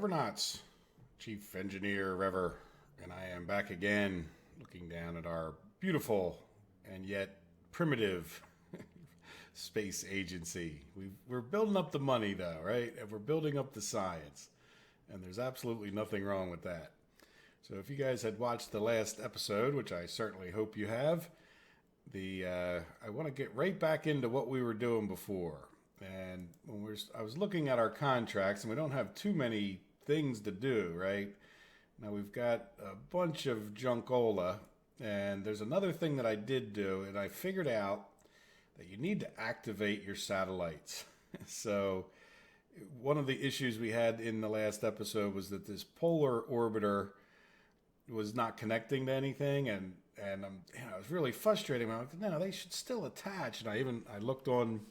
Revernauts, Chief Engineer Rever, and I am back again looking down at our beautiful and yet primitive space agency. We're building up the money though, right? And we're building up the science. And there's absolutely nothing wrong with that. So if you guys had watched the last episode, which I certainly hope you have, I want to get right back into what we were doing before. And when I was looking at our contracts, and we don't have too many things to do, right? Now we've got a bunch of junkola, and there's another thing that I did do, and I figured out that you need to activate your satellites. So one of the issues we had in the last episode was that this polar orbiter was not connecting to anything, and it was really frustrating. I'm like, no, they should still attach. And I looked on,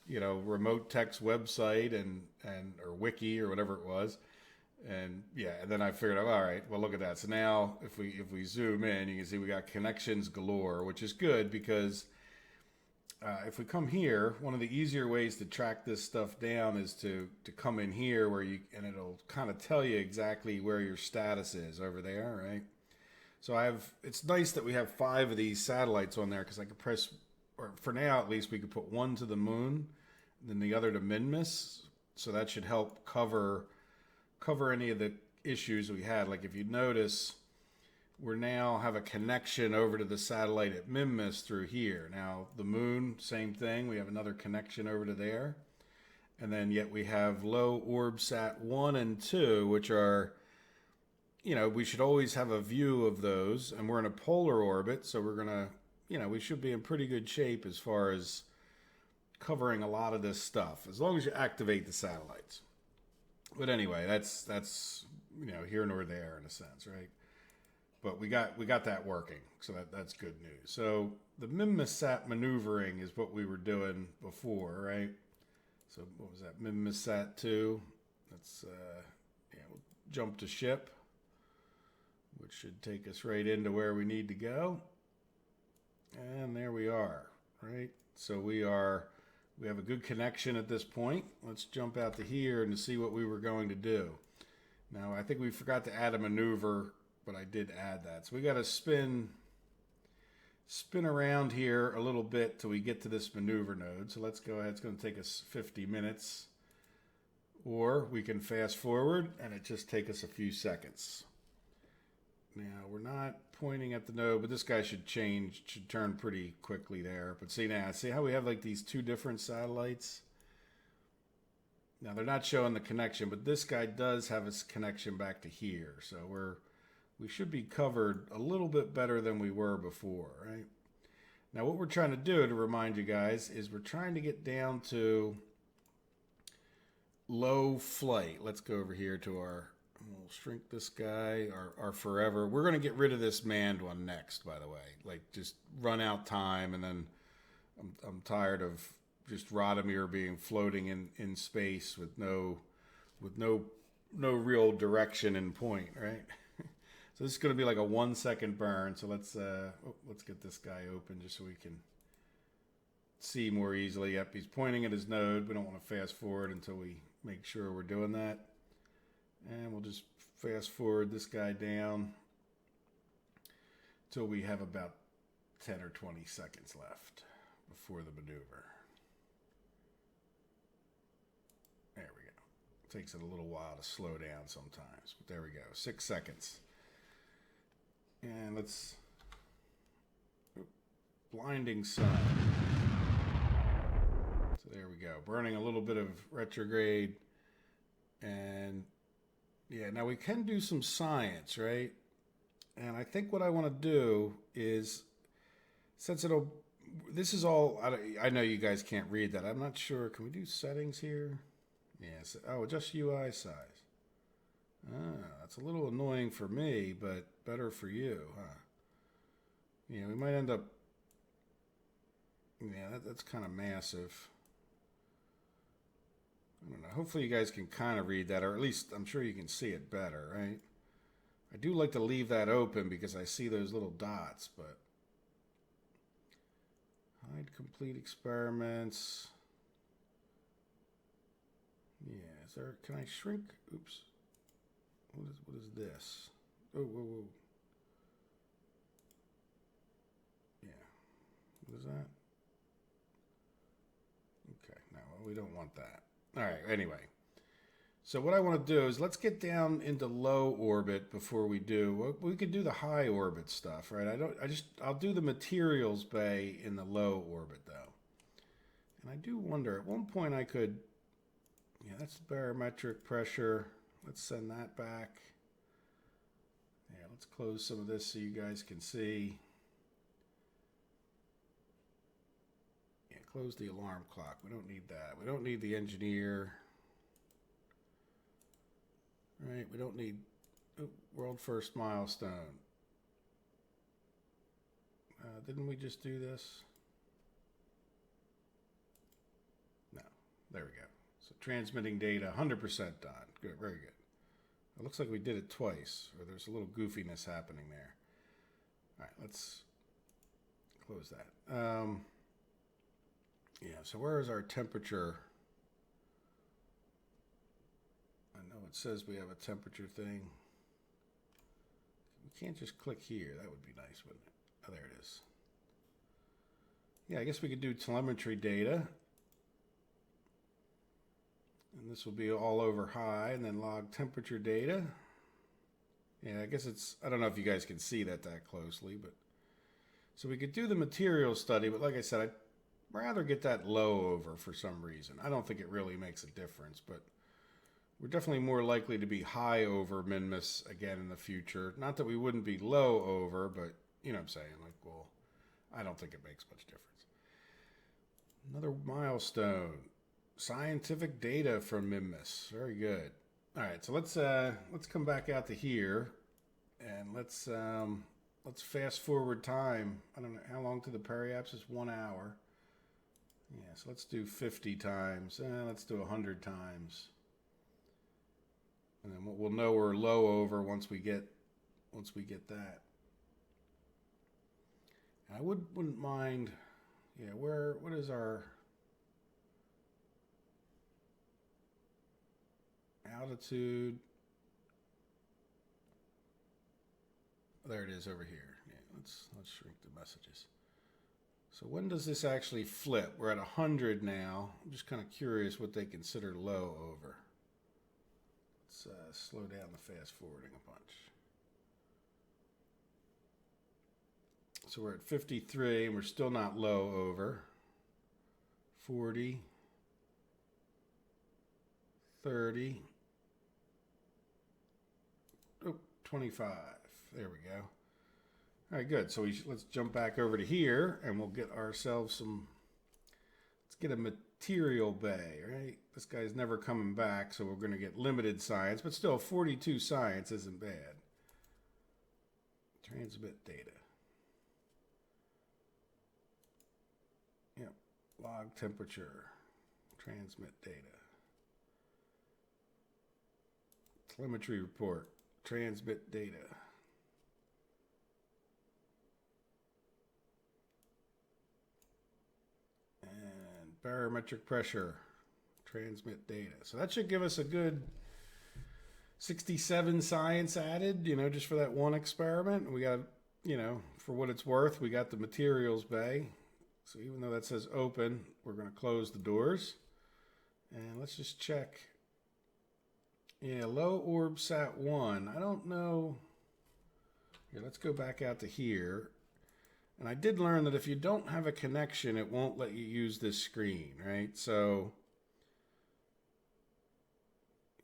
RemoteTech's website or wiki or whatever it was, and then I figured out, all right, well, look at that. So now if we zoom in, you can see we got connections galore, which is good because if we come here, one of the easier ways to track this stuff down is to come in here and it'll kind of tell you exactly where your status is over there, right? So it's nice that we have 5 of these satellites on there because I could press, or for now at least, we could put one to the moon, and then the other to Minmus. So that should help cover any of the issues we had. Like if you notice, we now have a connection over to the satellite at Minmus through here. Now the moon, same thing. We have another connection over to there. And then yet we have low OrbSat 1 and 2, which are, we should always have a view of those. And we're in a polar orbit, so we're going to, we should be in pretty good shape as far as covering a lot of this stuff, as long as you activate the satellites. But anyway, that's here nor there in a sense, right? But we got that working, so that's good news. So the MinMuSat maneuvering is what we were doing before, right? So what was that? MinMuSat 2. Let's we'll jump to ship, which should take us right into where we need to go. And there we are, right? So we have a good connection at this point. Let's jump out to here and to see what we were going to do. Now I think we forgot to add a maneuver, but I did add that. So we got to spin around here a little bit till we get to this maneuver node. So let's go ahead. It's going to take us 50 minutes. Or we can fast forward and it just take us a few seconds. Now we're not pointing at the node, but this guy should turn pretty quickly there. But see how we have like these 2 different satellites? Now they're not showing the connection, but this guy does have his connection back to here. So we should be covered a little bit better than we were before, right? Now what we're trying to do, to remind you guys, is we're trying to get down to low flight. Let's go over here to we'll shrink this guy, our forever. We're going to get rid of this manned one next, by the way. Like just run out time, and then I'm tired of just Radomir being floating in space with no real direction and point, right? So this is going to be like a 1-second burn. So let's get this guy open just so we can see more easily. Yep, he's pointing at his node. We don't want to fast forward until we make sure we're doing that. And we'll just fast forward this guy down till we have about 10 or 20 seconds left before the maneuver. There we go. Takes it a little while to slow down sometimes, but there we go. 6 seconds. And let's... blinding sun. So there we go. Burning a little bit of retrograde. And yeah, now we can do some science, right? And I think what I want to do is, since this is all, I know you guys can't read that. I'm not sure. Can we do settings here? Yes. Oh, just UI size. That's a little annoying for me, but better for you, huh? Yeah, we might end up, that's kind of massive. I don't know. Hopefully you guys can kind of read that, or at least I'm sure you can see it better, right? I do like to leave that open because I see those little dots, but hide complete experiments. Yeah, can I shrink? Oops. What is this? Oh, whoa, whoa. Yeah. What is that? Okay, no, we don't want that. All right, anyway. So what I want to do is let's get down into low orbit before we do. We could do the high orbit stuff, right? I'll do the materials bay in the low orbit though. And I do wonder, at one point I could, yeah, that's the barometric pressure. Let's send that back. Yeah, let's close some of this so you guys can see. Yeah, close the alarm clock. We don't need that. We don't need the engineer. Right, we don't need world first milestone. Didn't we just do this? No, there we go. So transmitting data, 100% done. Good, very good. It looks like we did it twice, or there's a little goofiness happening there. All right, let's close that. Yeah, so where is our temperature? I know it says we have a temperature thing. We can't just click here. That would be nice, wouldn't it? Oh, there it is. Yeah, I guess we could do telemetry data. And this will be all over high, and then log temperature data. Yeah, I guess it's, I don't know if you guys can see that closely, but. So we could do the material study, but like I said, I'd rather get that low over for some reason. I don't think it really makes a difference, but we're definitely more likely to be high over MinMIS again in the future. Not that we wouldn't be low over, but you know what I'm saying? Like, well, I don't think it makes much difference. Another milestone. Scientific data from MinMIS. Very good. All right, so let's come back out to here, and let's fast forward time. I don't know how long to the periapse is 1 hour. Yeah, so let's do 50 times. Let's do 100 times. And then we'll know we're low over once we get that. I wouldn't mind. Yeah, what is our altitude? There it is over here. Yeah, let's shrink the messages. So when does this actually flip? We're at 100 now. I'm just kind of curious what they consider low over. Let's slow down the fast forwarding a bunch. So we're at 53 and we're still not low over. 40, 30, 25. There we go. All right, good. So let's jump back over to here and we'll get ourselves some, let's get a material bay, right? This guy's never coming back, so we're going to get limited science, but still 42 science isn't bad. Transmit data. Yep, log temperature, transmit data. Telemetry report, transmit data. And barometric pressure, transmit data. So that should give us a good 67 science added, just for that one experiment. We got, for what it's worth, we got the materials bay. So even though that says open, we're going to close the doors. And let's just check. Yeah, low orb sat 1. I don't know. Here, let's go back out to here. And I did learn that if you don't have a connection, it won't let you use this screen, right? So,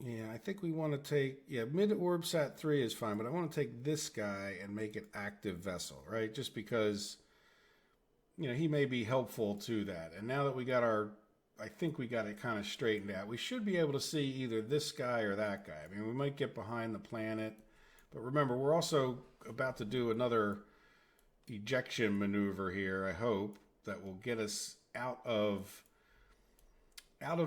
yeah, I think we want to take, mid orb sat 3 is fine, but I want to take this guy and make it active vessel, right? Just because, he may be helpful to that. And now that we got I think we got it kind of straightened out. We should be able to see either this guy or that guy. I mean, we might get behind the planet, but remember, we're also about to do another ejection maneuver here, I hope, that will get us out of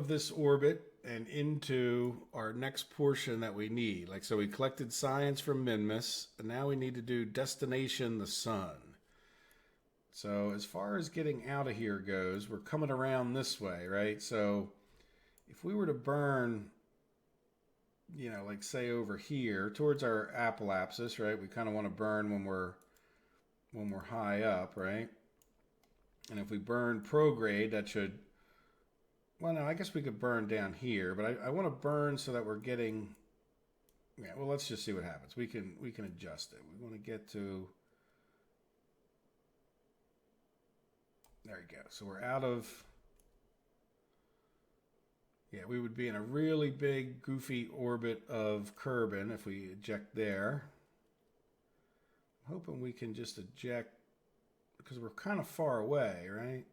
this orbit and into our next portion that we need. Like, so we collected science from MinMIS, and now we need to do destination the sun. So as far as getting out of here goes, we're coming around this way, right? So if we were to burn, you know, like say over here towards our apoapsis, right? We kind of want to burn when we're high up, right? And if we burn prograde, that should, well, no, I guess we could burn down here, but I want to burn so that we're getting, yeah, well, let's just see what happens. We can adjust it. We want to get to, there we go. So we're out of, yeah, we would be in a really big, goofy orbit of Kerbin if we eject there. I'm hoping we can just eject, because we're kind of far away, right?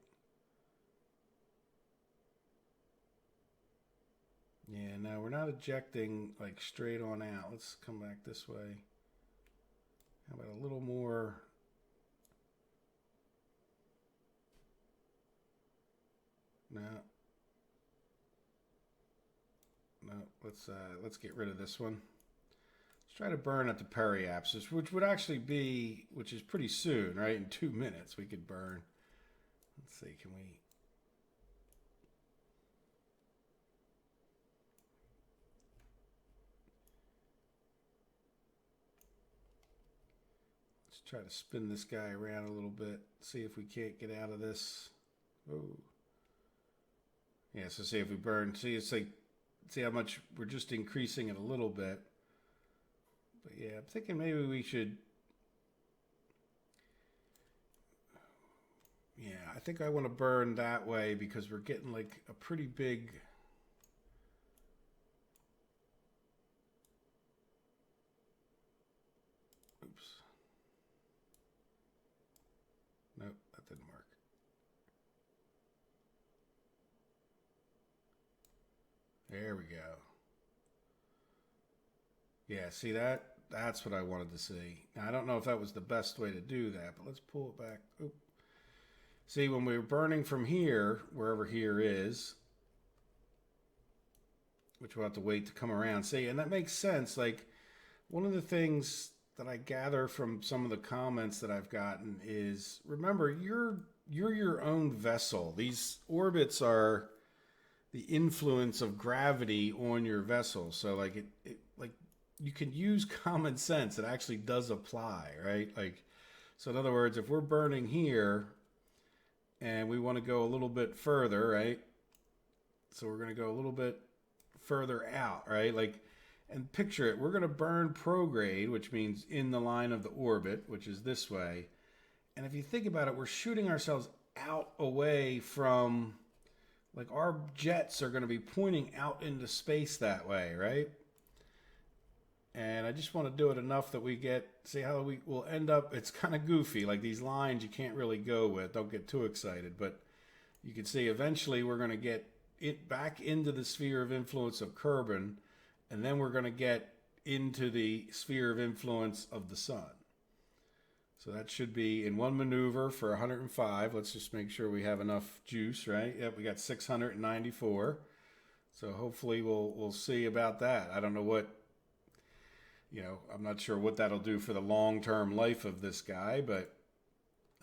Yeah, no, we're not ejecting like straight on out. Let's come back this way. How about a little more? No. No, let's get rid of this one. Let's try to burn at the periapsis, which would actually be, which is pretty soon, right? In 2 minutes we could burn. Let's see, can we? Let's try to spin this guy around a little bit. See if we can't get out of this. Oh. Yeah, so see if we burn. See, it's like, see how much we're just increasing it a little bit. But yeah, I'm thinking maybe we should. Yeah, I think I want to burn that way because we're getting like a pretty big. Oops. Nope, that didn't work. There we go. Yeah, see that? That's what I wanted to see. Now, I don't know if that was the best way to do that, but let's pull it back. Oop. See, when we were burning from here, wherever here is, which we'll have to wait to come around. See, and that makes sense. Like, one of the things that I gather from some of the comments that I've gotten is, remember, you're your own vessel. These orbits are the influence of gravity on your vessel. So like like you can use common sense. It actually does apply, right? Like, so in other words, if we're burning here and we want to go a little bit further, right? So we're going to go a little bit further out, right? Like, and picture it, we're going to burn prograde, which means in the line of the orbit, which is this way. And if you think about it, we're shooting ourselves out away from, like, our jets are going to be pointing out into space that way, right? And I just want to do it enough that we get, see how we will end up, it's kind of goofy, like these lines you can't really go with, don't get too excited, but you can see eventually we're going to get it back into the sphere of influence of Kerbin, and then we're going to get into the sphere of influence of the sun. So that should be in one maneuver for 105. Let's just make sure we have enough juice, right? Yep, we got 694. So hopefully we'll see about that. I don't know what, I'm not sure what that'll do for the long-term life of this guy, but,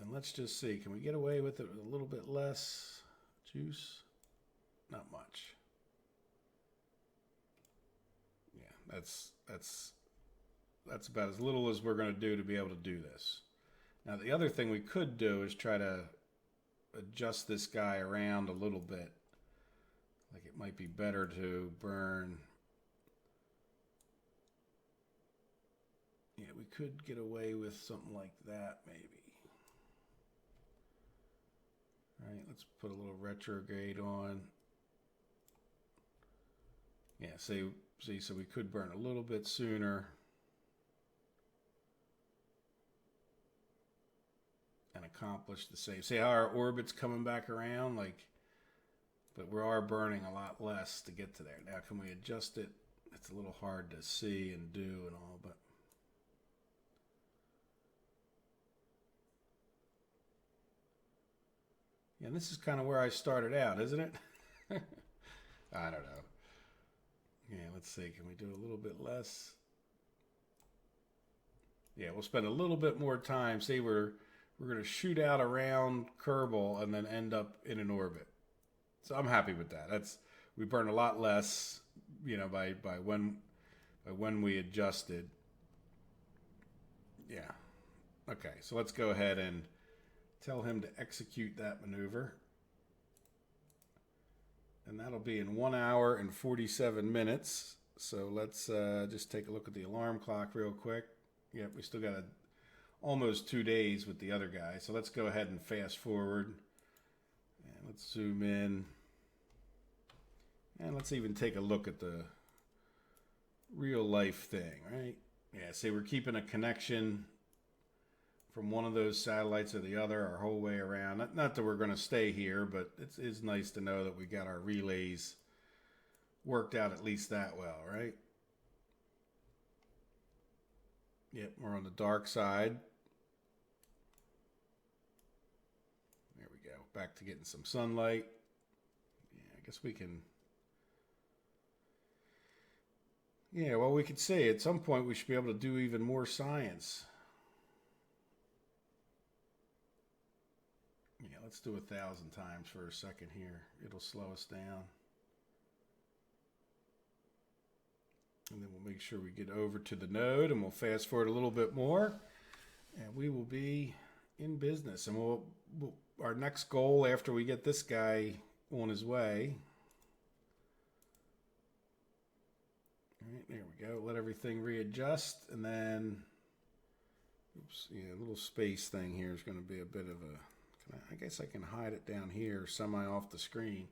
and let's just see, can we get away with it with a little bit less juice? Not much. Yeah, that's about as little as we're going to do to be able to do this. Now, the other thing we could do is try to adjust this guy around a little bit. Like, it might be better to burn. Yeah, we could get away with something like that, maybe. All right, let's put a little retrograde on. Yeah, see, so we could burn a little bit sooner. And accomplish the same. See how our orbit's coming back around? Like, but we are burning a lot less to get to there. Now, can we adjust it? It's a little hard to see and do and all, but. Yeah, and this is kind of where I started out, isn't it? I don't know. Yeah, let's see. Can we do a little bit less? Yeah, we'll spend a little bit more time. See, we're going to shoot out around Kerbal and then end up in an orbit. So I'm happy with that. We burn a lot less, by when when we adjusted. Yeah. Okay, so let's go ahead and tell him to execute that maneuver. And that'll be in 1 hour and 47 minutes. So let's just take a look at the alarm clock real quick. Yep, we still got almost 2 days with the other guy. So let's go ahead and fast forward. And let's zoom in. And let's even take a look at the real life thing, right? Yeah, see, we're keeping a connection from one of those satellites or the other our whole way around. Not that we're going to stay here, but it is nice to know that we got our relays worked out at least that well, right? Yep, we're on the dark side. There we go. Back to getting some sunlight. Yeah, I guess we can... Yeah, well, we could say at some point we should be able to do even more science. Yeah, let's do 1,000 times for a second here. It'll slow us down. And then we'll make sure we get over to the node and we'll fast forward a little bit more. And we will be in business. And our next goal after we get this guy on his way. All right, there we go. Let everything readjust. And then, oops, yeah, a little space thing here is going to be a bit of a... I guess I can hide it down here, semi off the screen.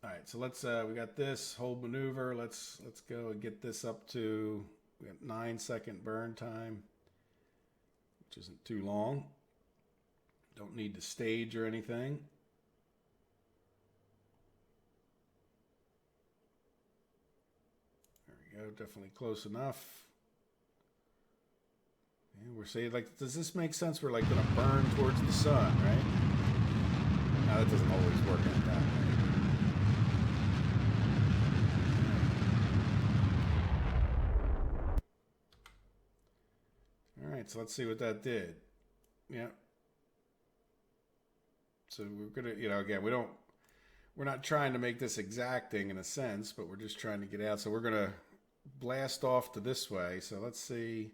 All right, so let's we got this hold maneuver. Let's go and get this up to, we got 9-second burn time, which isn't too long. Don't need to stage or anything. There we go, definitely close enough. Yeah, we're saying, like, does this make sense? We're like gonna burn towards the sun, right? Now that doesn't always work out that way. All right, so let's see what that did. Yeah. So we're gonna, you know, again, we're not trying to make this exacting in a sense, but we're just trying to get out. So we're gonna blast off to this way. So let's see.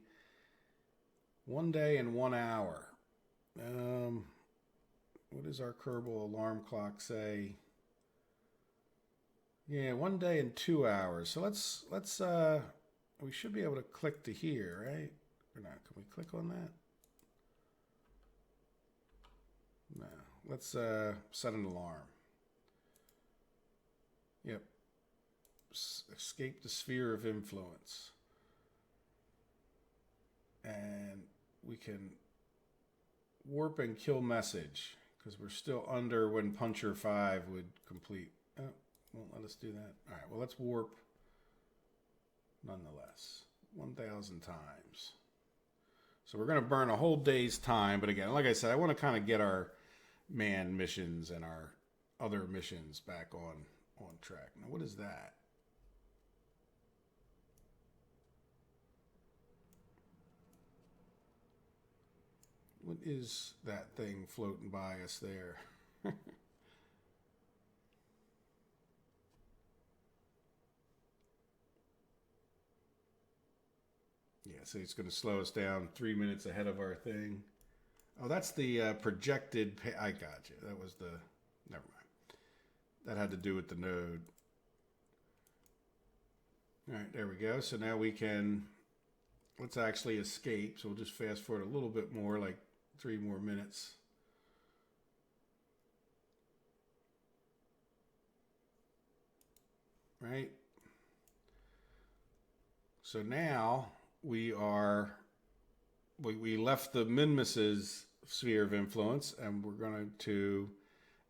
1 day and 1 hour. What does our Kerbal alarm clock say? Yeah, 1 day and 2 hours. So let's we should be able to click to here, right? Or not? Can we click on that? No. Let's set an alarm. Yep. Escape the sphere of influence. And we can warp and kill message because we're still under when puncher 5 would complete. Oh, won't let us do that. All right, well, let's warp nonetheless 1,000 times. So we're going to burn a whole day's time. But again, like I said, I want to kind of get our manned missions and our other missions back on track. Now, what is that? What is that thing floating by us there? Yeah, so it's going to slow us down 3 minutes ahead of our thing. Oh, that's the projected... I got you. That was the... Never mind. That had to do with the node. All right, there we go. So now we can... Let's actually escape. So we'll just fast forward a little bit more, like 3 more minutes. Right? So now we left the Minmus's sphere of influence and we're going to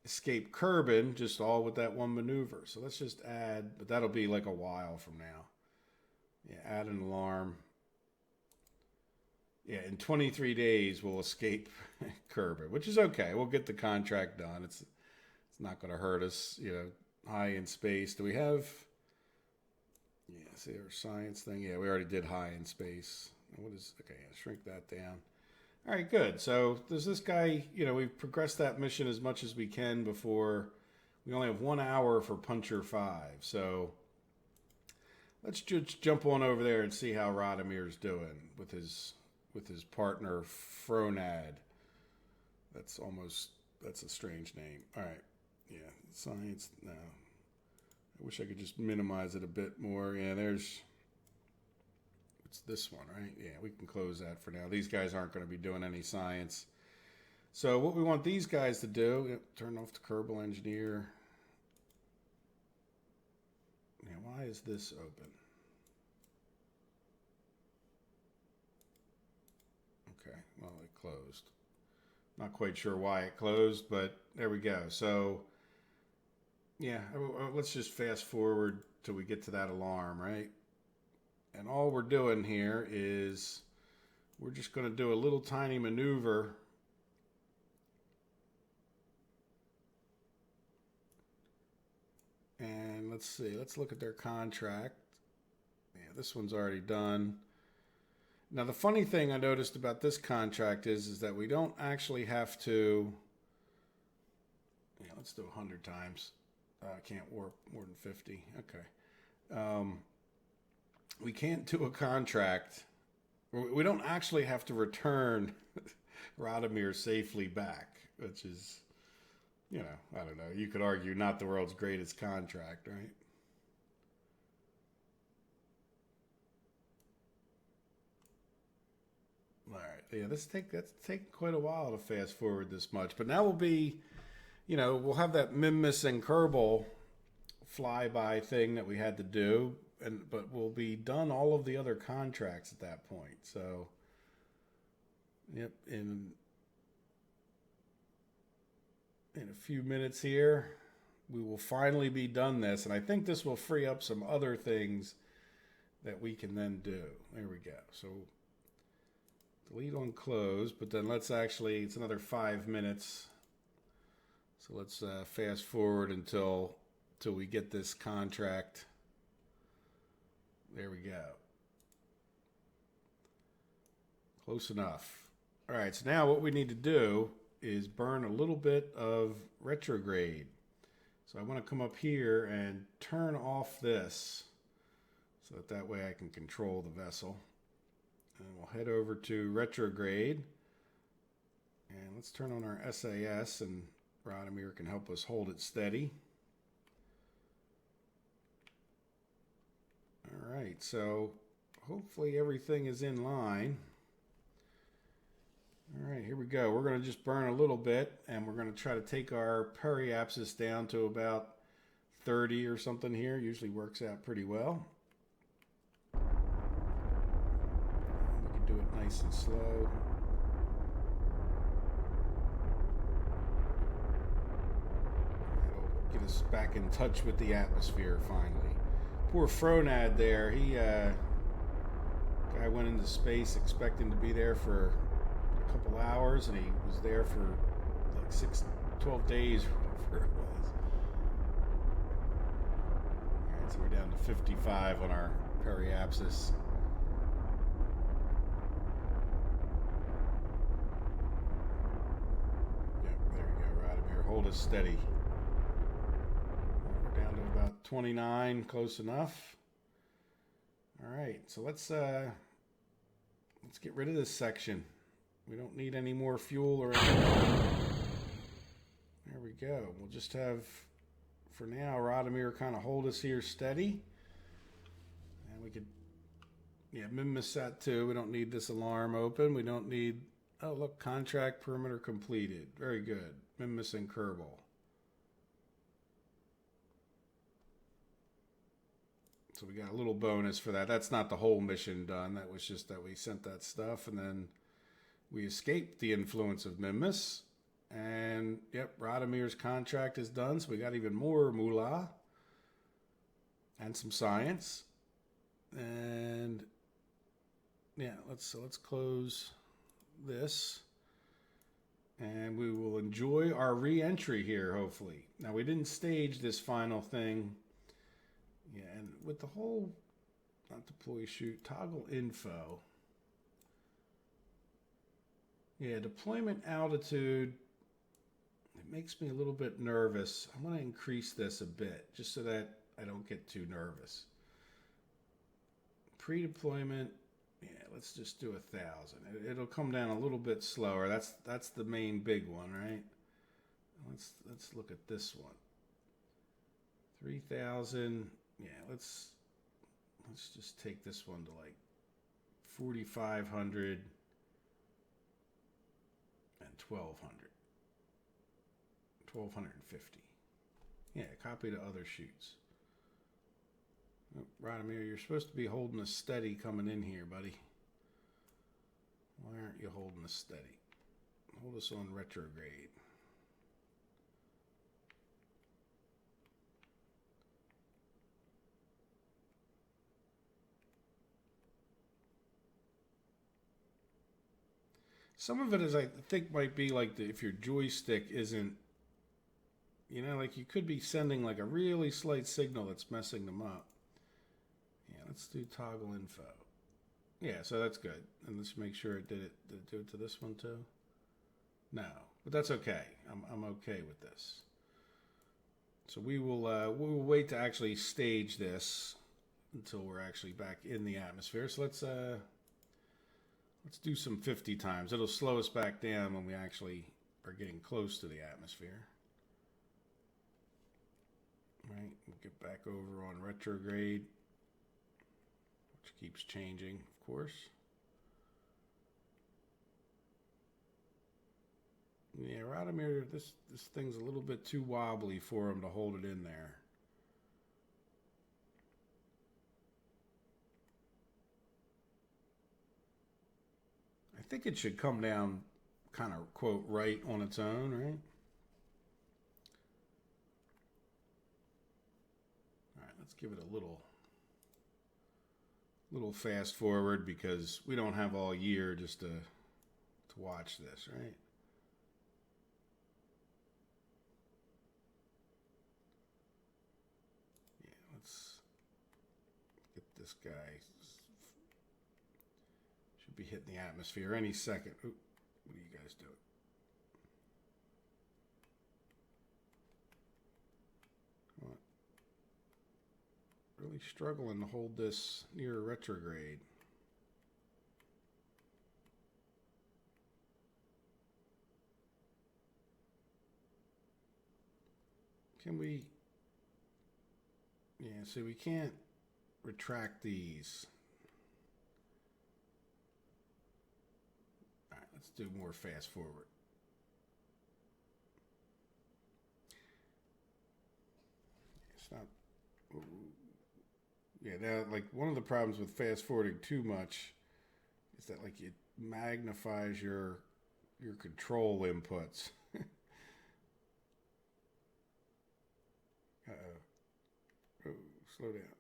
escape Kerbin just all with that one maneuver. So let's just add, but that'll be like a while from now. Yeah, add an alarm. Yeah, in 23 days we'll escape Kerbin, which is okay. We'll get the contract done. It's not going to hurt us, you know, high in space. Do we have... Yeah, see our science thing. Yeah, we already did high in space. What is... Okay, yeah, shrink that down. All right, good. So there's this guy, you know, we've progressed that mission as much as we can before. We only have 1 hour for Puncher 5. So let's just jump on over there and see how Radomir's doing with his partner Fronad. That's a strange name. All right, yeah, science. No, I wish I could just minimize it a bit more. Yeah, it's this one, right? Yeah, we can close that for now. These guys aren't going to be doing any science. So what we want these guys to do, turn off the Kerbal Engineer. Yeah, why is this open? Okay, well, it closed. Not quite sure why it closed, but there we go. So, yeah, let's just fast forward till we get to that alarm, right? And all we're doing here is we're just going to do a little tiny maneuver. And let's see, let's look at their contract. Yeah, this one's already done. Now, the funny thing I noticed about this contract is that we don't actually have to, yeah, let's do 100 times. I can't warp more than 50. Okay. We can't do a contract. We don't actually have to return Radomir safely back, which is, you know, I don't know. You could argue not the world's greatest contract, right? All right. Yeah, that's taken quite a while to fast forward this much. But now we'll be, you know, we'll have that Mimus and Kerbal flyby thing that we had to do, but we'll be done all of the other contracts at that point. So, yep, in a few minutes here, we will finally be done this, and I think this will free up some other things that we can then do. There we go. So delete on close, but then let's actually, it's another 5 minutes. So let's fast forward until we get this contract. There we go. Close enough. All right, so now what we need to do is burn a little bit of retrograde. So I want to come up here and turn off this so that way I can control the vessel. And we'll head over to retrograde. And let's turn on our SAS, and Radomir can help us hold it steady. All right, so hopefully everything is in line. All right, here we go. We're going to just burn a little bit, and we're going to try to take our periapsis down to about 30 or something here. Usually works out pretty well. We can do it nice and slow. That'll get us back in touch with the atmosphere finally. Poor Fronad there. Guy went into space expecting to be there for a couple hours, and he was there for like 12 days or whatever it was. All right, so we're down to 55 on our periapsis. Yep, there we go, Radomir. Hold us steady. We're down to about 29, close enough. All right, so let's get rid of this section. We don't need any more fuel or anything. There we go. We'll just have, for now, Radomir kind of hold us here steady. And we could, yeah, Mimus that too. We don't need this alarm open. We don't need, oh, look, contract perimeter completed. Very good. Mimus and Kerbal. So we got a little bonus for that. That's not the whole mission done. That was just that we sent that stuff, and then we escaped the influence of Mimus. And, yep, Radomir's contract is done, so we got even more moolah and some science. And, yeah, let's close this. And we will enjoy our re-entry here, hopefully. Now, we didn't stage this final thing. Yeah, and with the whole, not deploy, shoot, toggle info. Yeah, deployment altitude, it makes me a little bit nervous. I'm going to increase this a bit just so that I don't get too nervous. pre-deployment, yeah, let's just do 1,000. It'll come down a little bit slower. That's the main big one, right? Let's look at this one. 3,000. Yeah, let's just take this one to like 4,500 and 1,200. 1,250. Yeah, copy to other shoots. Oh, Radomir, you're supposed to be holding a steady coming in here, buddy. Why aren't you holding a steady? Hold us on retrograde. Some of it is, I think, might be like if your joystick isn't, you know, like you could be sending like a really slight signal that's messing them up. Yeah, let's do toggle info. Yeah, so that's good. And let's make sure it did it. Did it do it to this one too? No, but that's okay. I'm okay with this. So we'll wait to actually stage this until we're actually back in the atmosphere. So let's do some 50 times. It'll slow us back down when we actually are getting close to the atmosphere. Right, we'll get back over on retrograde, which keeps changing, of course. Yeah, Radomir, this thing's a little bit too wobbly for him to hold it in there. I think it should come down kind of, quote, right on its own, right? All right, let's give it a little fast forward because we don't have all year just to watch this, right? Yeah, let's get this guy. Should be hitting the atmosphere any second. Ooh, what are you guys doing? Come on. Really struggling to hold this near retrograde. Can we? Yeah, see, we can't retract these. All right, let's do more fast forward. It's not. Yeah, now, like, one of the problems with fast forwarding too much is that, like, it magnifies your control inputs. Oh, slow down.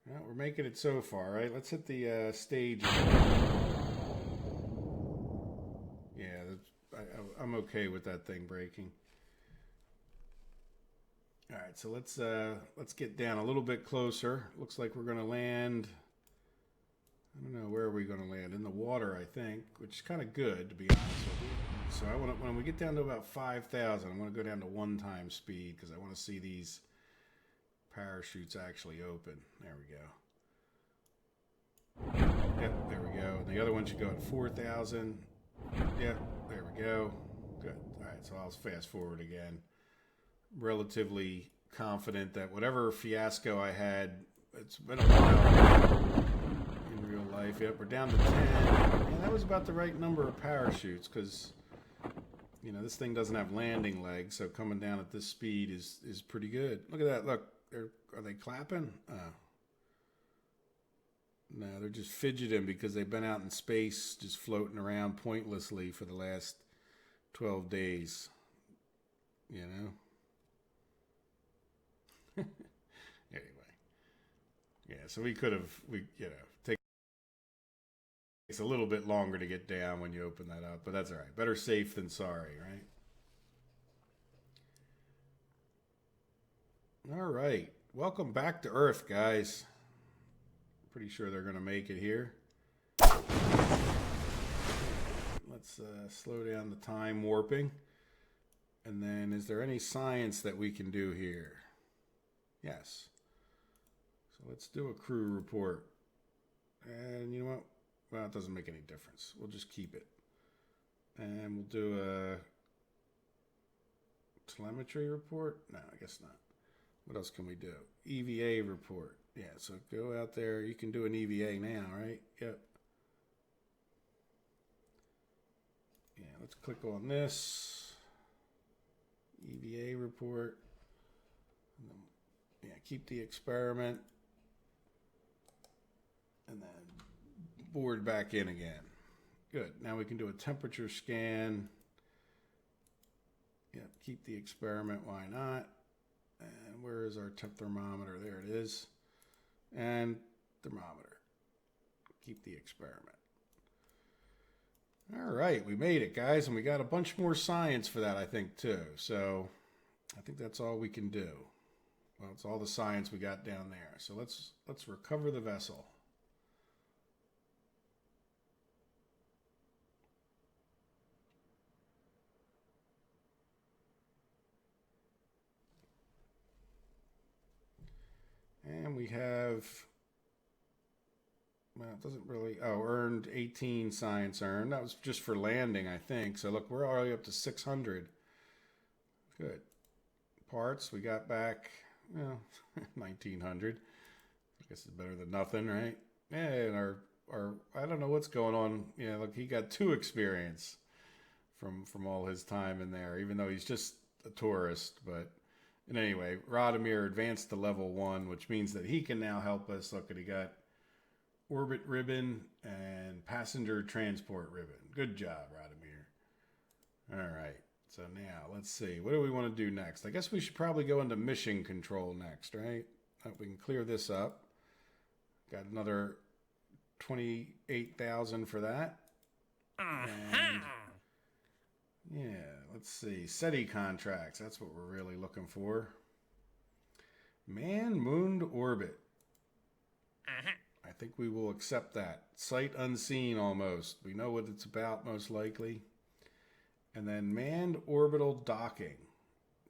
Well, we're making it so far, right? Let's hit the stage. Yeah, I'm okay with that thing breaking. All right, so let's get down a little bit closer. Looks like we're going to land. I don't know, where are we going to land? In the water, I think, which is kind of good, to be honest with you. So I want to, when we get down to about 5,000, I want to go down to 1x speed because I want to see these parachutes actually open. There we go. Yep, there we go. And the other one should go at 4,000. Yep, there we go. Good. All right, so I'll fast forward again. Relatively confident that whatever fiasco I had, it's been a while in real life. Yep, we're down to 10. And that was about the right number of parachutes because, you know, this thing doesn't have landing legs, so coming down at this speed is pretty good. Look at that. Look, are they clapping? No, they're just fidgeting because they've been out in space just floating around pointlessly for the last 12 days. You know? Anyway. Yeah, so we could have, takes a little bit longer to get down when you open that up, but that's all right. Better safe than sorry, right? All right. Welcome back to Earth, guys. Pretty sure they're going to make it here. Let's slow down the time warping. And then is there any science that we can do here? Yes. So let's do a crew report. And you know what? Well, it doesn't make any difference. We'll just keep it. And we'll do a telemetry report. No, I guess not. What else can we do? EVA report. Yeah, so go out there. You can do an EVA now, right? Yep. Yeah, let's click on this. EVA report. And then, yeah, keep the experiment. And then board back in again. Good. Now we can do a temperature scan. Yep, keep the experiment. Why not? And where is our temp thermometer? There it is. And thermometer. Keep the experiment. All right, we made it, guys, and we got a bunch more science for that, I think, too. So I think that's all we can do. Well, it's all the science we got down there. So let's recover the vessel. And we have, well, it doesn't really, earned 18 science earned. That was just for landing, I think. So look, we're already up to 600. Good. Parts, we got back, well, 1900. I guess it's better than nothing, right? And our I don't know what's going on. Yeah, look, he got 2 experience from all his time in there, even though he's just a tourist, but... And anyway, Radomir advanced to level 1, which means that he can now help us. Look at, he got orbit ribbon and passenger transport ribbon. Good job, Radomir. All right, so now let's see. What do we want to do next? I guess we should probably go into mission control next, right? We can clear this up. Got another 28,000 for that. And yeah, let's see. SETI contracts. That's what we're really looking for. Man-mooned orbit. I think we will accept that. Sight unseen almost. We know what it's about most likely. And then manned orbital docking.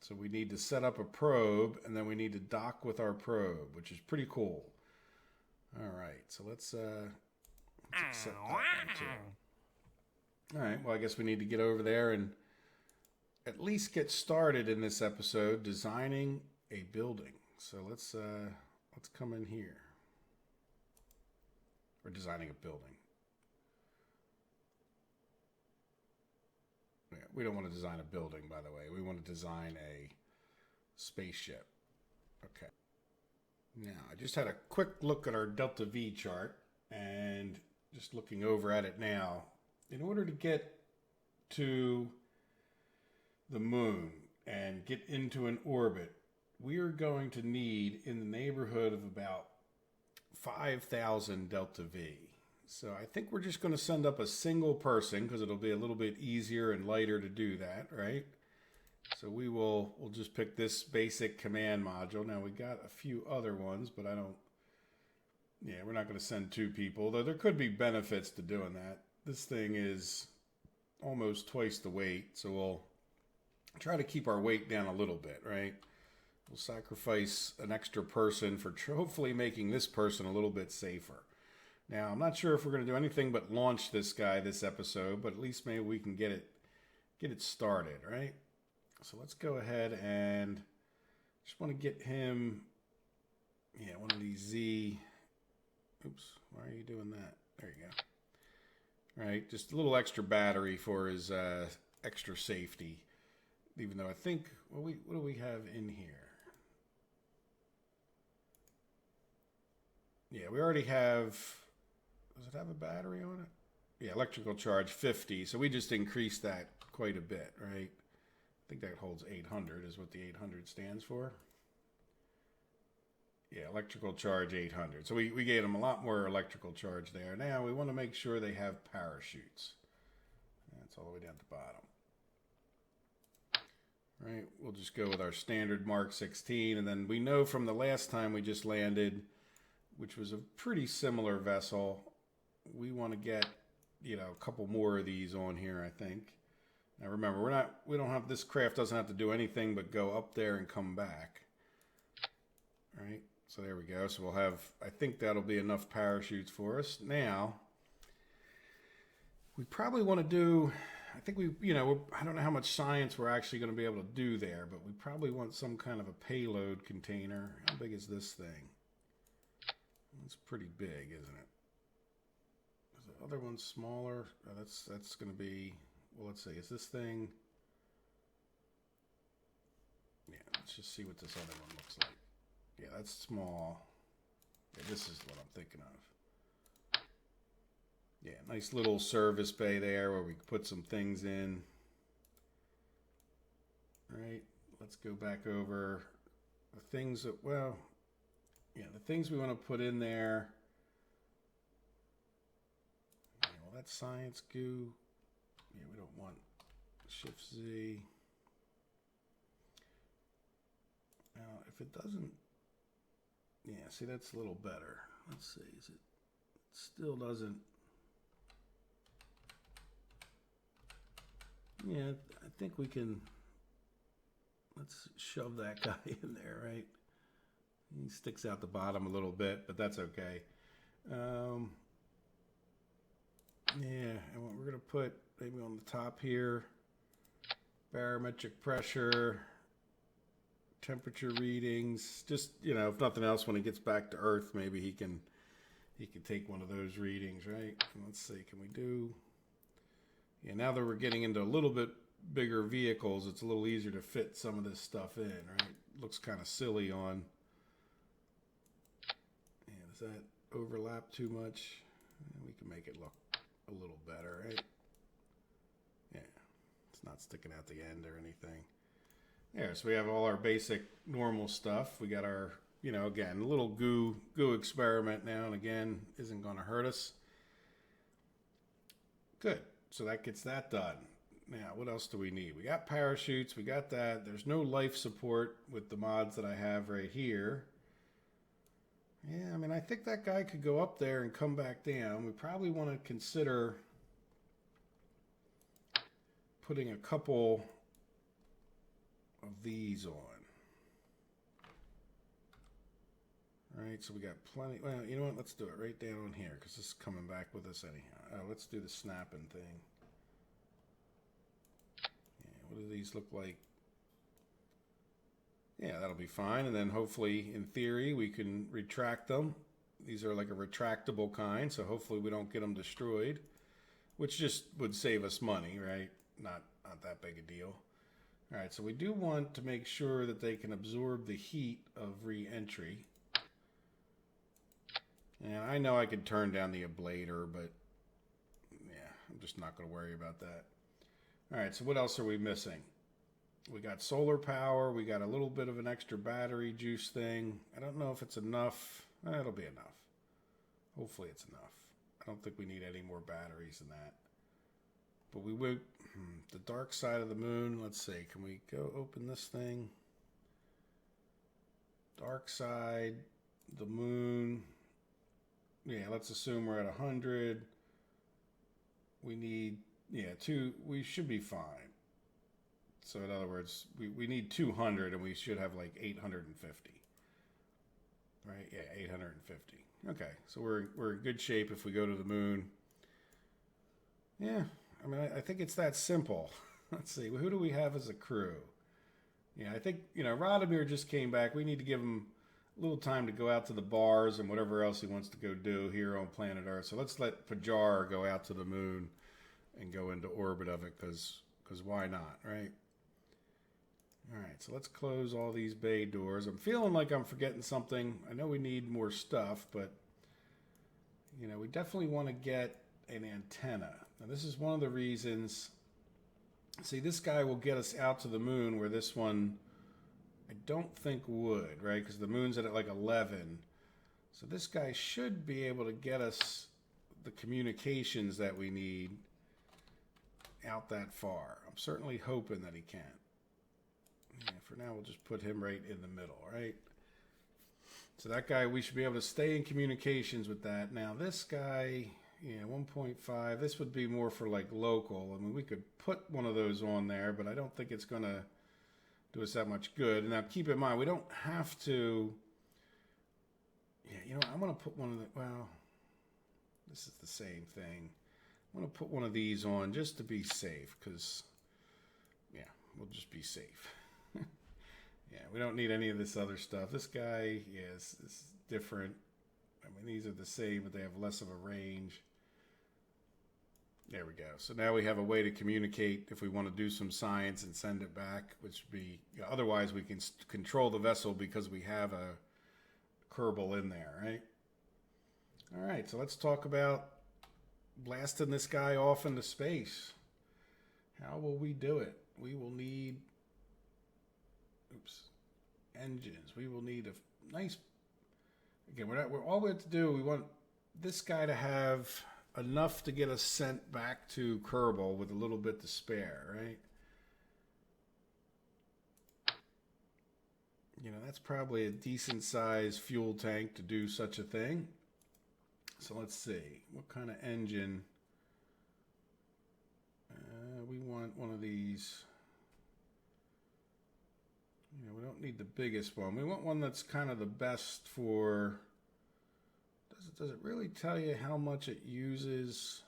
So we need to set up a probe, and then we need to dock with our probe, which is pretty cool. All right, so let's accept that one too. All right, well, I guess we need to get over there and at least get started in this episode designing a building. So let's come in here. We're designing a building. Yeah, we don't want to design a building, by the way. We want to design a spaceship. Okay. Now, I just had a quick look at our Delta V chart, and just looking over at it now, in order to get to the moon and get into an orbit, we are going to need in the neighborhood of about 5,000 Delta V. So I think we're just going to send up a single person because it'll be a little bit easier and lighter to do that, right? So we'll just pick this basic command module. Now we got a few other ones, but we're not going to send 2 people, though there could be benefits to doing that. This thing is almost twice the weight, so we'll try to keep our weight down a little bit, right? We'll sacrifice an extra person for hopefully making this person a little bit safer. Now, I'm not sure if we're going to do anything but launch this guy this episode, but at least maybe we can get it started, right? So let's go ahead and just want to get him, one of these Z. Oops, why are you doing that? There you go. All right, just a little extra battery for his extra safety. Even though I think, what do we have in here? Yeah, we already have, does it have a battery on it? Yeah, electrical charge 50, so we just increased that quite a bit, right? I think that holds 800 is what the 800 stands for. Yeah, electrical charge 800. So we gave them a lot more electrical charge there. Now we want to make sure they have parachutes. That's all the way down at the bottom. Right, we'll just go with our standard Mark 16, and then we know from the last time we just landed, which was a pretty similar vessel, we want to get, a couple more of these on here, I think. Now remember, this craft doesn't have to do anything but go up there and come back. All right, so there we go. So we'll have, I think that'll be enough parachutes for us. Now, we probably want to do, I think I don't know how much science we're actually going to be able to do there, but we probably want some kind of a payload container. How big is this thing? It's pretty big, isn't it? Is the other one smaller? Oh, that's going to be, well, let's see. Is this thing? Yeah, let's just see what this other one looks like. Yeah, that's small. Yeah, this is what I'm thinking of. Yeah, nice little service bay there where we can put some things in. All right, let's go back over the things that, well, yeah, the things we want to put in there. Yeah, well, that's science goo. Yeah, we don't want Shift Z. Now, if it doesn't, yeah, see, that's a little better. Let's see, it still doesn't. Yeah, I think we can, let's shove that guy in there, right? He sticks out the bottom a little bit, but that's okay. Yeah, and what we're going to put maybe on the top here, barometric pressure, temperature readings, just, if nothing else, when he gets back to Earth, maybe he can take one of those readings, right? And let's see, can we do, yeah, now that we're getting into a little bit bigger vehicles, it's a little easier to fit some of this stuff in, right? Looks kind of silly on, yeah, does that overlap too much? We can make it look a little better, right? Yeah, it's not sticking out the end or anything. Yeah, so we have all our basic normal stuff. We got our, again, a little goo experiment now and again isn't going to hurt us. Good. So that gets that done. Now, what else do we need? We got parachutes. We got that. There's no life support with the mods that I have right here. Yeah, I mean, I think that guy could go up there and come back down. We probably want to consider putting a couple of these on. All right, so we got plenty. Well, you know what? Let's do it right down here because this is coming back with us anyhow. Let's do the snapping thing. Yeah, what do these look like? Yeah, that'll be fine. And then hopefully, in theory, we can retract them. These are like a retractable kind, so hopefully we don't get them destroyed, which just would save us money, right? Not that big a deal. All right, so we do want to make sure that they can absorb the heat of re-entry. And I know I could turn down the ablator, but yeah, I'm just not going to worry about that. All right, so what else are we missing? We got solar power. We got a little bit of an extra battery juice thing. I don't know if it's enough. It'll be enough. Hopefully it's enough. I don't think we need any more batteries than that. But we would, the dark side of the moon, let's see, can we go open this thing? Dark side, the moon. Yeah, let's assume we're at 100. We need, yeah, we should be fine. So in other words, we need 200 and we should have like 850. Right? Yeah, 850. Okay, so we're in good shape if we go to the moon. Yeah, I mean, I think it's that simple. Let's see, who do we have as a crew? Yeah, I think, Radomir just came back. We need to give him a little time to go out to the bars and whatever else he wants to go do here on planet Earth. So let's let Pajar go out to the moon and go into orbit of it because why not, right? All right, so let's close all these bay doors. I'm feeling like I'm forgetting something. I know we need more stuff, but, we definitely want to get an antenna. Now, this is one of the reasons. See, this guy will get us out to the moon where this one, I don't think would, right? Because the moon's at like 11. So this guy should be able to get us the communications that we need out that far. I'm certainly hoping that he can. Yeah, for now, we'll just put him right in the middle, right? So that guy, we should be able to stay in communications with that. Now, this guy, Yeah, 1.5. This would be more for like local. I mean, we could put one of those on there, but I don't think it's going to do us that much good. Now, keep in mind, we don't have to... Yeah, you know, I'm going to put one of the... Well, this is the same thing. I'm going to put one of these on just to be safe, because, yeah, we'll just be safe. Yeah, we don't need any of this other stuff. This guy, yes, is different. I mean, these are the same, but they have less of a range. There we go. So now we have a way to communicate if we want to do some science and send it back, which would be, otherwise we can control the vessel because we have a Kerbal in there, right? All right, so let's talk about blasting this guy off into space. How will we do it? We will need, engines. We will need a nice, again, all we have to do, we want this guy to have enough to get us sent back to Kerbal with a little bit to spare, right? You know, that's probably a decent sized fuel tank to do such a thing. So let's see, what kind of engine? We want one of these. You know, we don't need the biggest one. We want one that's kind of the best for... Does it really tell you how much it uses?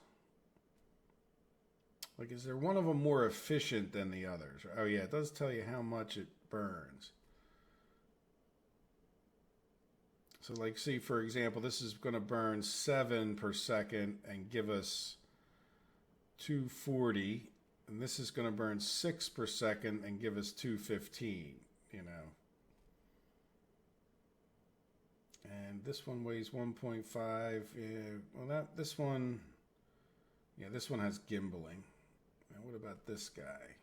Like, is there one of them more efficient than the others? Oh yeah, it does tell you how much it burns. So like, see, for example, this is going to burn 7 per second and give us 240. And this is going to burn 6 per second and give us 215, you know. And this one weighs 1.5. Yeah, well, this one, yeah, this one has gimbaling. Now, what about this guy?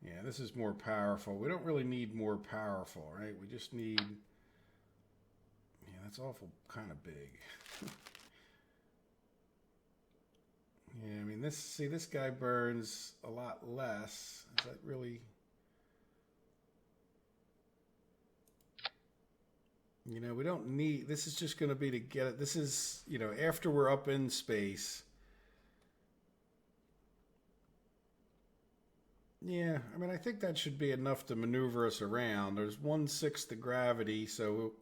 Yeah, this is more powerful. We don't really need more powerful, right? We just need, yeah, that's awful kind of big. Yeah, I mean, this guy burns a lot less. Is that really... You know, we don't need, this is just going to be to get it. This is, you know, after we're up in space. Yeah, I mean, I think that should be enough to maneuver us around. There's 1/6 the gravity, so,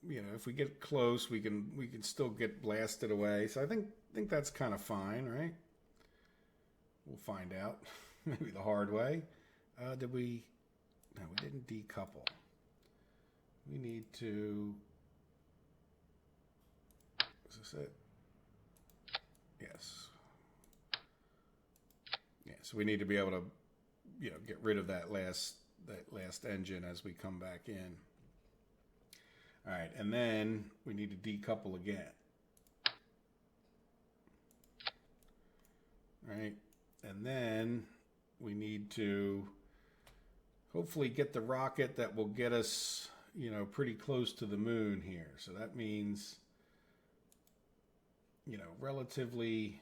you know, if we get close, we can still get blasted away. So I think that's kind of fine, right? We'll find out. Maybe the hard way. Did we? No, we didn't decouple. We need to, is this it? Yes. Yeah, so we need to be able to, you know, get rid of that last engine as we come back in. All right, and then we need to decouple again. All right, and then we need to hopefully get the rocket that will get us, you know, pretty close to the moon here. So that means, you know, relatively,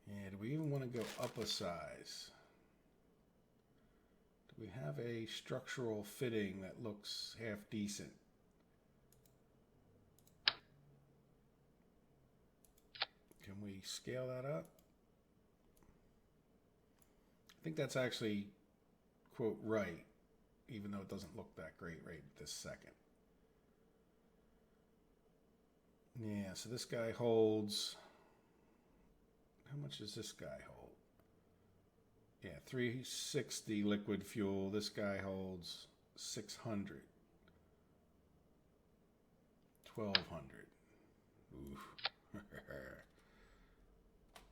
yeah, do we even want to go up a size? Do we have a structural fitting that looks half decent? Can we scale that up? I think that's actually, quote, right, even though it doesn't look that great right this second. Yeah, so this guy holds, how much does this guy hold? Yeah, 360 liquid fuel. This guy holds 600. 1200. Ooh.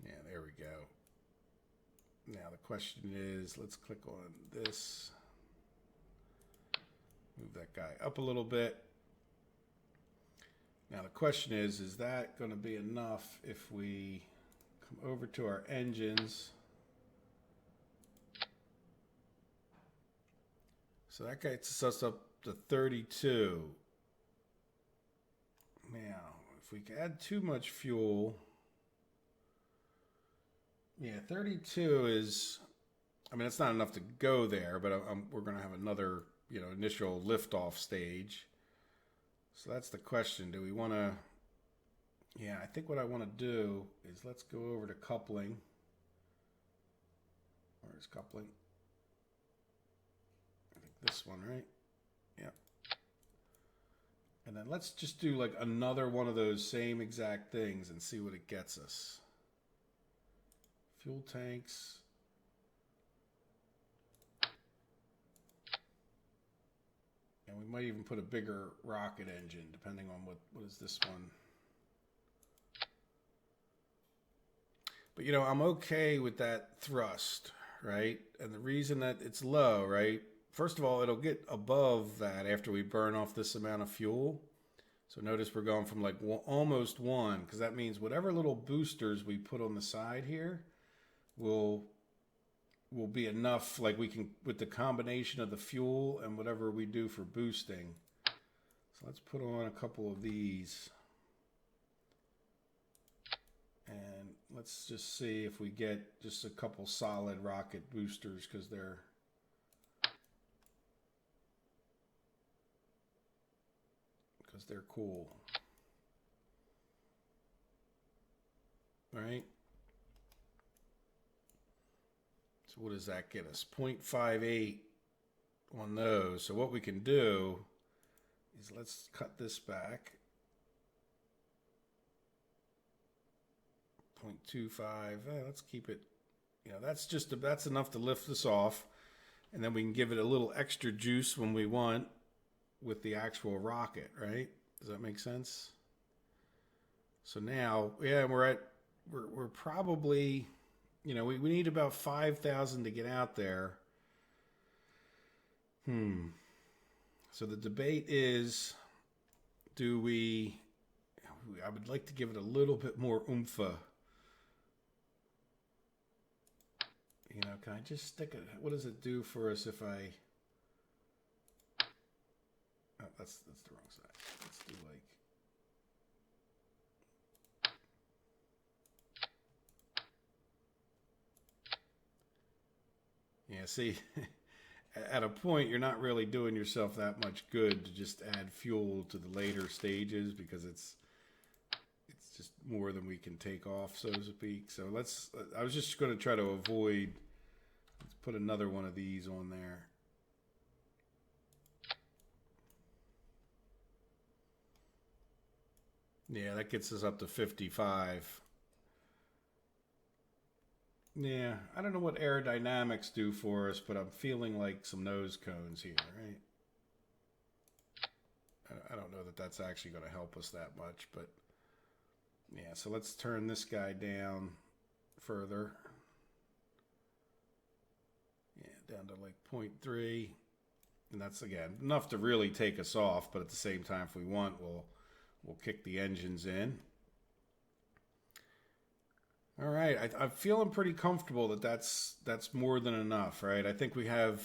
Yeah, there we go. Now the question is, let's click on this. Move that guy up a little bit. Now the question is that going to be enough if we come over to our engines? So that gets us up to 32. Now, if we add too much fuel, yeah, 32 is, I mean, it's not enough to go there, but we're going to have another, you know, initial liftoff stage. So that's the question. Do we want to... Yeah, I think what I want to do is let's go over to coupling. Where's coupling? I think this one, right? Yeah. And then let's just do like another one of those same exact things and see what it gets us. Fuel tanks. And we might even put a bigger rocket engine, depending on what is this one. But, you know, I'm okay with that thrust, right? And the reason that it's low, right? First of all, it'll get above that after we burn off this amount of fuel. So notice we're going from like almost 1, because that means whatever little boosters we put on the side here will be enough, like we can, with the combination of the fuel and whatever we do for boosting. So let's put on a couple of these. And let's just see if we get just a couple solid rocket boosters, because they're cool. Right? So what does that get us? 0.58 on those. So what we can do is let's cut this back. 0.25. Let's keep it. You know, that's enough to lift this off, and then we can give it a little extra juice when we want with the actual rocket, right? Does that make sense? So now, yeah, we're probably, you know, we need about 5,000 to get out there. So the debate is, I would like to give it a little bit more oomph. You know, can I just stick it? What does it do for us if I... Oh, that's the wrong side. Let's do like... Yeah, see, at a point, you're not really doing yourself that much good to just add fuel to the later stages, because it's just more than we can take off, so to speak. So I was just going to try to avoid, let's put another one of these on there. Yeah, that gets us up to 55. Yeah, I don't know what aerodynamics do for us, but I'm feeling like some nose cones here, right? I don't know that that's actually going to help us that much, but yeah, so let's turn this guy down further. Yeah, down to like 0.3. And that's, again, enough to really take us off, but at the same time, if we want, we'll kick the engines in. All right, I'm feeling pretty comfortable that that's more than enough, right? I think we have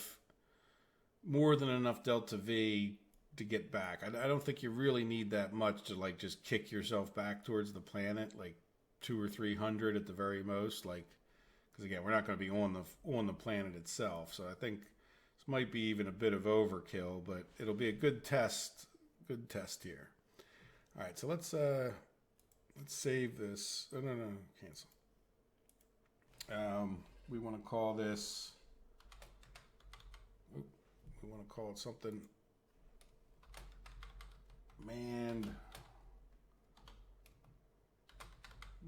more than enough delta V to get back. I don't think you really need that much to like just kick yourself back towards the planet, like 200 or 300 at the very most, like, because again, we're not going to be on the planet itself. So I think this might be even a bit of overkill, but it'll be a good test here. All right, so let's save this. Oh, no, cancel. We want to call this. We want to call it something. Manned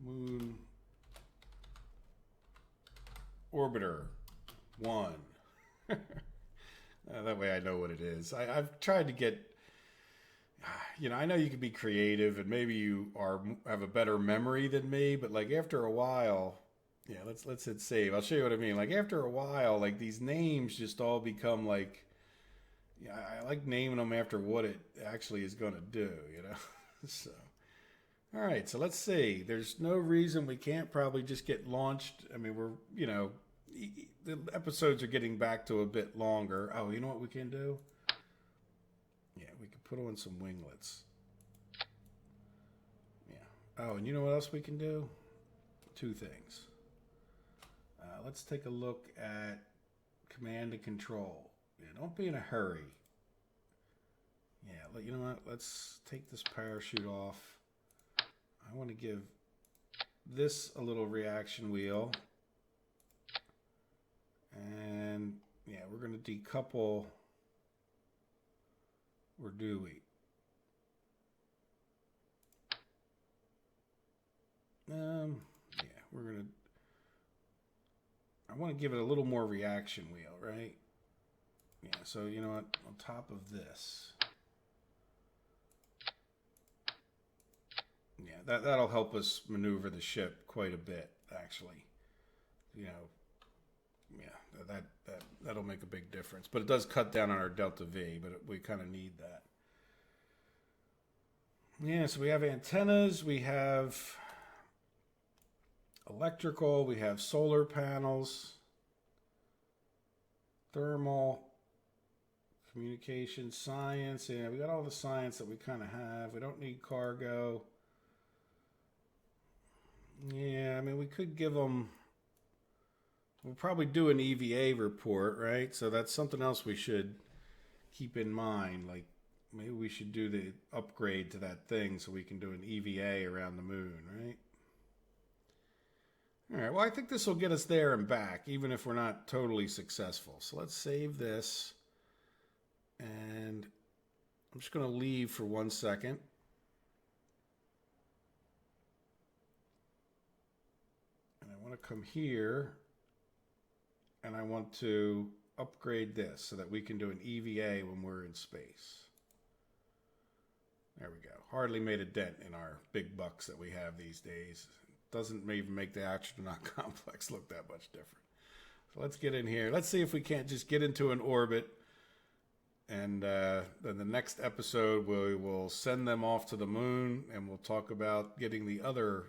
Moon Orbiter 1. That way I know what it is. I've tried to get, you know, I know you can be creative and maybe you have a better memory than me, but like after a while, yeah, let's hit save. I'll show you what I mean. Like after a while, like these names just all become like, yeah, I like naming them after what it actually is going to do, you know? So, all right, so let's see. There's no reason we can't probably just get launched. I mean, we're, you know, the episodes are getting back to a bit longer. Oh, you know what we can do? Yeah, we can put on some winglets. Yeah. Oh, and you know what else we can do? 2 things. Let's take a look at command and control. Yeah, don't be in a hurry. Yeah, you know what? Let's take this parachute off. I want to give this a little reaction wheel. And yeah, we're going to decouple, or do we? Yeah, we're going to, I want to give it a little more reaction wheel, right? Yeah, so you know what, on top of this. Yeah, that'll help us maneuver the ship quite a bit, actually. You know, yeah, that'll make a big difference. But it does cut down on our delta V, but we kind of need that. Yeah, so we have antennas, we have electrical, we have solar panels, thermal, communication, science. Yeah, we got all the science that we kind of have. We don't need cargo. Yeah, I mean, we could give them, we'll probably do an EVA report, right? So that's something else we should keep in mind. Like, maybe we should do the upgrade to that thing so we can do an EVA around the moon, right? All right, well, I think this will get us there and back, even if we're not totally successful. So let's save this. And I'm just going to leave for 1 second. And I want to come here. And I want to upgrade this so that we can do an EVA when we're in space. There we go. Hardly made a dent in our big bucks that we have these days. Doesn't even make the astronaut complex look that much different. So let's get in here. Let's see if we can't just get into an orbit. And then the next episode, we will send them off to the moon, and we'll talk about getting the other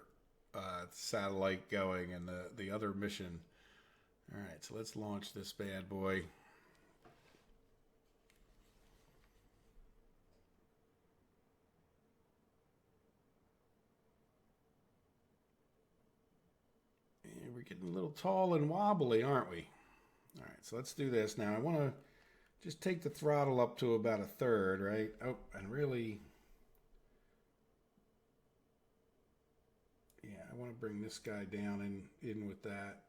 satellite going and the other mission. All right, so let's launch this bad boy. And we're getting a little tall and wobbly, aren't we? All right, so let's do this now. I want to just take the throttle up to about 1/3, right? Oh, and really, yeah, I want to bring this guy down in with that.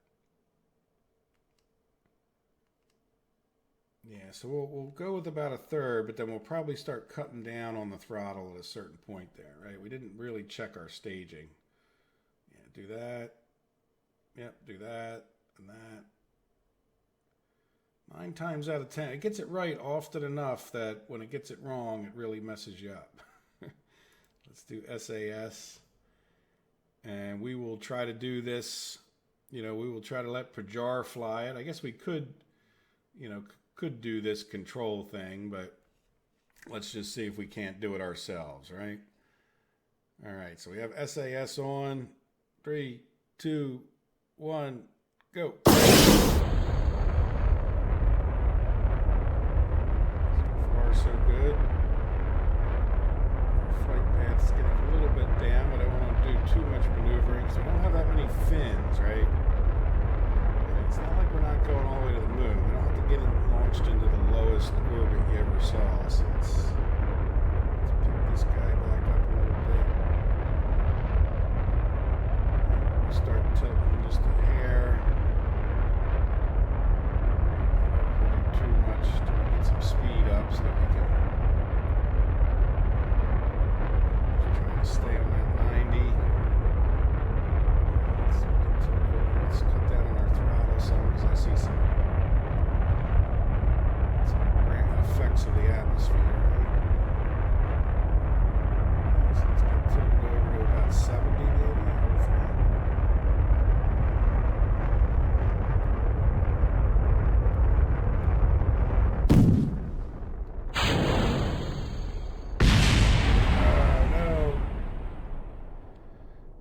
Yeah, so we'll go with about 1/3, but then we'll probably start cutting down on the throttle at a certain point there, right? We didn't really check our staging. Yeah, do that. Yep, do that and that. 9 times out of 10, it gets it right often enough that when it gets it wrong, it really messes you up. Let's do SAS. And we will try to do this, we will try to let Pajar fly it. I guess we could do this control thing, but let's just see if we can't do it ourselves, right? All right, so we have SAS on. 3, 2, 1, go. So good. Flight path's getting a little bit down, but I don't want to do too much maneuvering, so we don't have that many fins, right? And it's not like we're not going all the way to the moon. We don't have to get launched into the lowest orbit you ever saw. So let's pick this guy back up a little bit. We'll start tilting just a hair. Don't do too much till we get some speed up so that we can try to stay on that 90. Let's cut down on our throttle some because I see some effects of the atmosphere. Right? So let's get tilted over to about 70 maybe, hopefully.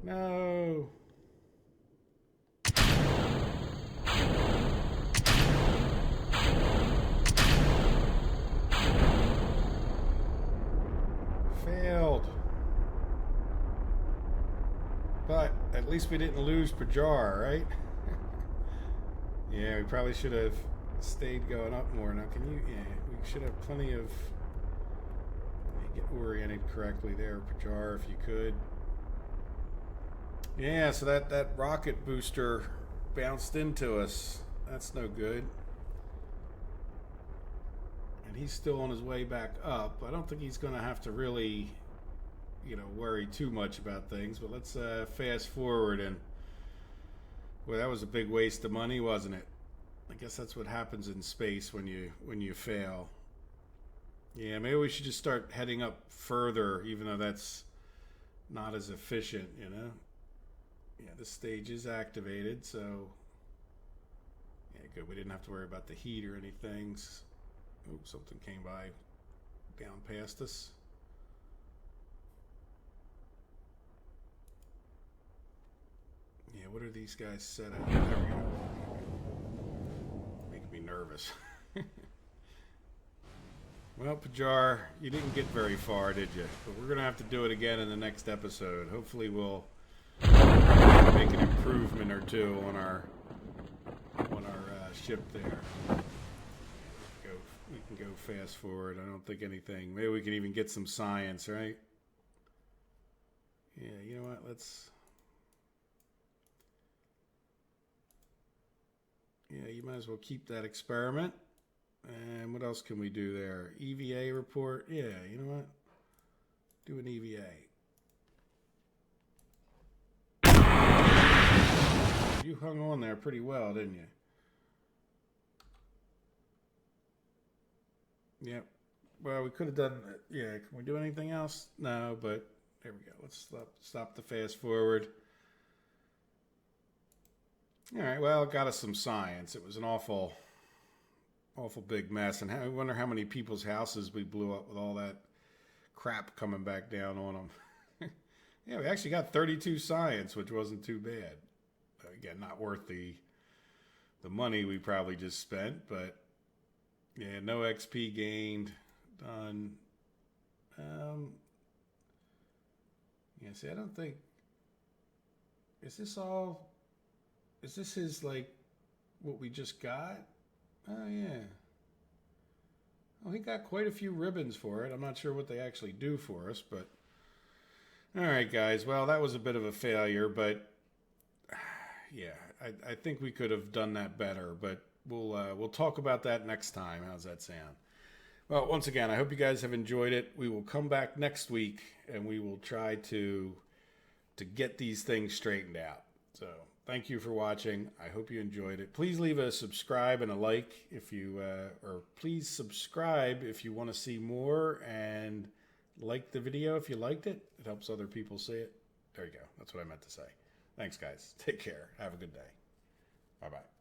No. Failed. But at least we didn't lose Pajar, right? Yeah, we probably should have stayed going up more. Now, can you? Yeah, we should have plenty of get oriented correctly there, Pajar, if you could. Yeah, so that rocket booster bounced into us. That's no good. And he's still on his way back up. I don't think he's going to have to really, you know, worry too much about things. But let's fast forward. And well, that was a big waste of money, wasn't it? I guess that's what happens in space when you fail. Yeah, maybe we should just start heading up further, even though that's not as efficient, you know? Yeah, this stage is activated, so yeah, good. We didn't have to worry about the heat or anything. Oh, something came by down past us. Yeah, what are these guys set at? There we go. Making me nervous. Well, Pajar, you didn't get very far, did you? But we're going to have to do it again in the next episode. Hopefully we'll make an improvement or two on our ship there. We can go fast forward. I don't think anything. Maybe we can even get some science, right? Yeah, you know what? Yeah, you might as well keep that experiment. And what else can we do there? EVA report. Yeah, you know what? Do an EVA. You hung on there pretty well, didn't you? Yep. Well, we could have done. Yeah. Can we do anything else? No, but there we go. Let's stop the fast forward. All right. Well, it got us some science. It was an awful big mess, and I wonder how many people's houses we blew up with all that crap coming back down on them. Yeah, we actually got 32 science, which wasn't too bad. Again, not worth the money we probably just spent, but yeah, no XP gained. Done. Yeah, see, I don't think. Is this his, like, what we just got? Oh, yeah. Well, he got quite a few ribbons for it. I'm not sure what they actually do for us, but... All right, guys. Well, that was a bit of a failure, but... Yeah, I think we could have done that better, but we'll talk about that next time. How's that sound? Well, once again, I hope you guys have enjoyed it. We will come back next week, and we will try to get these things straightened out. So... Thank you for watching. I hope you enjoyed it. Please leave a subscribe and a like if you, or please subscribe if you want to see more, and like the video if you liked it. It helps other people see it. There you go. That's what I meant to say. Thanks, guys. Take care. Have a good day. Bye-bye.